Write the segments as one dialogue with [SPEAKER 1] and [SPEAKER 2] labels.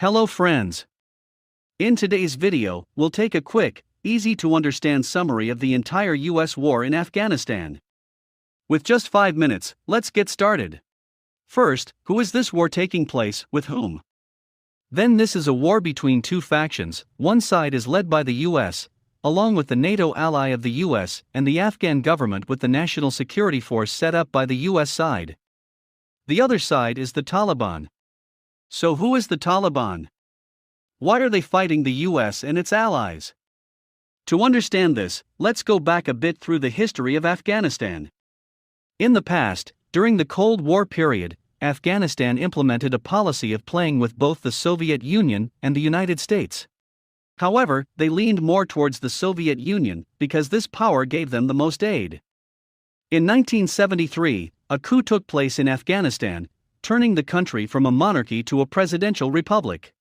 [SPEAKER 1] Hello friends. In today's video, we'll take a quick, easy to understand summary of the entire US war in Afghanistan. With just 5 minutes, let's get started. First, who is this war taking place, with whom? Then this is a war between two factions. One side is led by the US, along with the NATO ally of the US and the Afghan government with the National Security Force set up by the US side. The other side is the Taliban. So who is the Taliban? Why are they fighting the US and its allies? To understand this, let's go back a bit through the history of Afghanistan. In the past, during the Cold War period, Afghanistan implemented a policy of playing with both the Soviet Union and the United States. However, they leaned more towards the Soviet Union because this power gave them the most aid. In 1973, a coup took place in Afghanistan, turning the country from a monarchy to a presidential republic.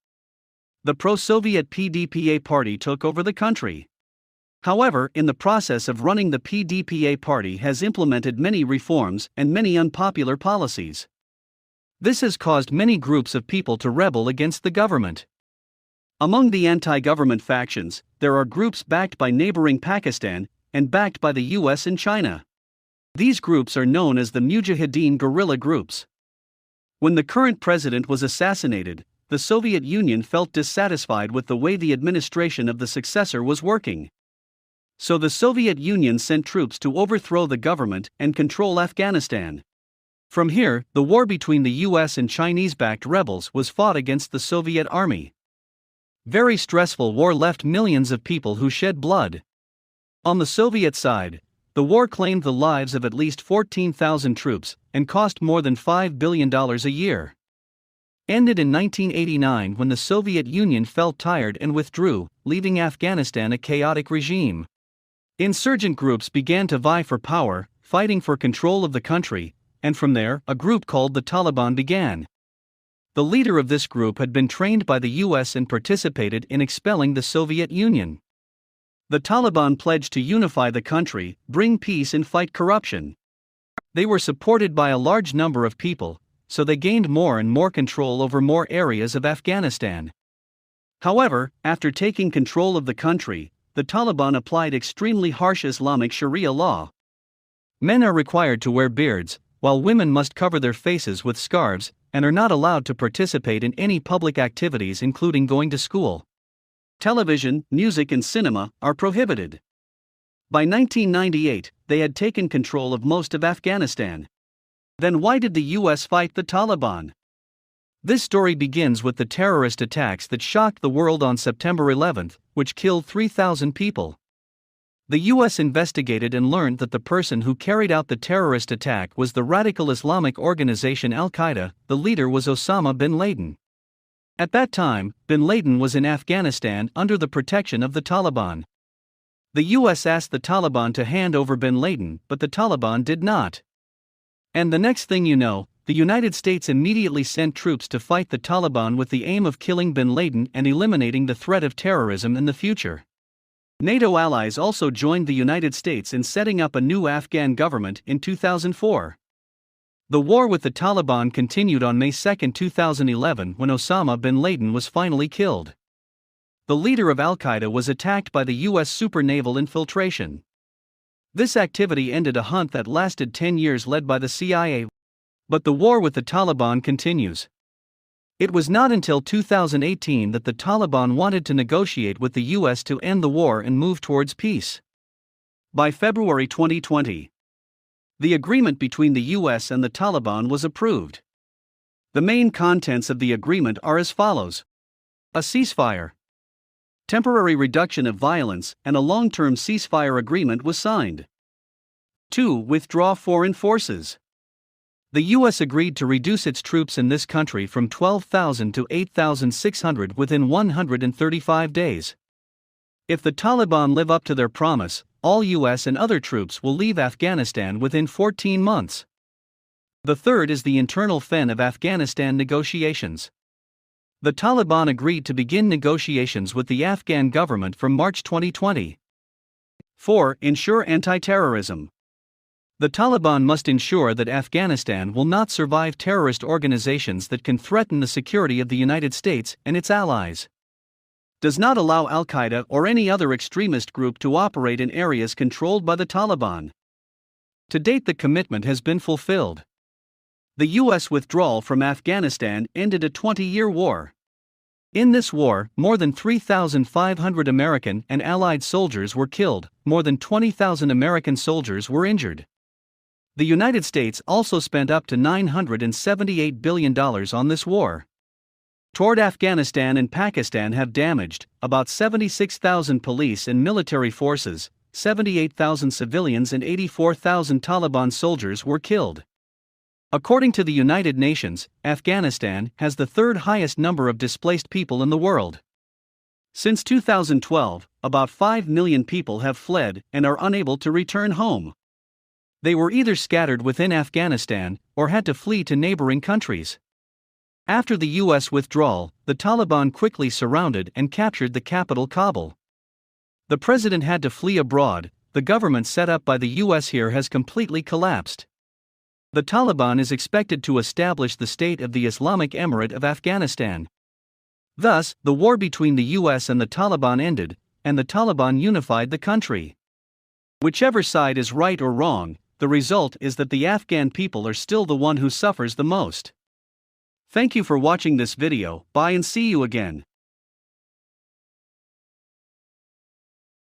[SPEAKER 1] The pro-Soviet PDPA party took over the country. However, in the process of running, the PDPA party has implemented many reforms and many unpopular policies. This has caused many groups of people to rebel against the government. Among the anti-government factions, there are groups backed by neighboring Pakistan and backed by the US and China. These groups are known as the Mujahideen guerrilla groups. When the current president was assassinated, the Soviet Union felt dissatisfied with the way the administration of the successor was working. So the Soviet Union sent troops to overthrow the government and control Afghanistan. From here, the war between the US and Chinese-backed rebels was fought against the Soviet army. Very stressful war left millions of people who shed blood. On the Soviet side, the war claimed the lives of at least 14,000 troops and cost more than $5 billion a year. Ended in 1989 when the Soviet Union felt tired and withdrew, leaving Afghanistan a chaotic regime. Insurgent groups began to vie for power, fighting for control of the country, and from there, a group called the Taliban began. The leader of this group had been trained by the US and participated in expelling the Soviet Union. The Taliban pledged to unify the country, bring peace and fight corruption. They were supported by a large number of people, so they gained more and more control over more areas of Afghanistan. However, after taking control of the country, the Taliban applied extremely harsh Islamic Sharia law. Men are required to wear beards, while women must cover their faces with scarves, and are not allowed to participate in any public activities including going to school. Television, music and cinema are prohibited. By 1998, they had taken control of most of Afghanistan. Then why did the US fight the Taliban? This story begins with the terrorist attacks that shocked the world on September 11, which killed 3,000 people. The US investigated and learned that the person who carried out the terrorist attack was the radical Islamic organization Al-Qaeda. The leader was Osama bin Laden. At that time, bin Laden was in Afghanistan under the protection of the Taliban. The US asked the Taliban to hand over bin Laden, but the Taliban did not. And the next thing you know, the United States immediately sent troops to fight the Taliban with the aim of killing bin Laden and eliminating the threat of terrorism in the future. NATO allies also joined the United States in setting up a new Afghan government in 2004. The war with the Taliban continued on May 2, 2011 when Osama bin Laden was finally killed. The leader of Al-Qaeda was attacked by the US super naval infiltration. This activity ended a hunt that lasted 10 years led by the CIA. But the war with the Taliban continues. It was not until 2018 that the Taliban wanted to negotiate with the US to end the war and move towards peace. By February 2020, the agreement between the US and the Taliban was approved. The main contents of the agreement are as follows: a ceasefire, temporary reduction of violence, and a long-term ceasefire agreement was signed. 2. Withdraw foreign forces. The US agreed to reduce its troops in this country from 12,000 to 8,600 within 135 days. If the Taliban live up to their promise, all US and other troops will leave Afghanistan within 14 months. The third is the internal fen of Afghanistan negotiations. The Taliban agreed to begin negotiations with the Afghan government from March 2020. 4. Ensure anti-terrorism. The Taliban must ensure that Afghanistan will not survive terrorist organizations that can threaten the security of the United States and its allies. Does not allow Al-Qaeda or any other extremist group to operate in areas controlled by the Taliban. To date, the commitment has been fulfilled. The U.S. withdrawal from Afghanistan ended a 20-year war. In this war, more than 3,500 American and Allied soldiers were killed, more than 20,000 American soldiers were injured. The United States also spent up to $978 billion on this war. Toward Afghanistan and Pakistan have damaged about 76,000 police and military forces, 78,000 civilians and 84,000 Taliban soldiers were killed. According to the United Nations, Afghanistan has the third highest number of displaced people in the world. Since 2012, about 5 million people have fled and are unable to return home. They were either scattered within Afghanistan or had to flee to neighboring countries. After the U.S. withdrawal, the Taliban quickly surrounded and captured the capital Kabul. The president had to flee abroad. The government set up by the U.S. here has completely collapsed. The Taliban is expected to establish the State of the Islamic Emirate of Afghanistan. Thus, the war between the U.S. and the Taliban ended, and the Taliban unified the country. Whichever side is right or wrong, the result is that the Afghan people are still the one who suffers the most. Thank you for watching this video. Bye and see you again.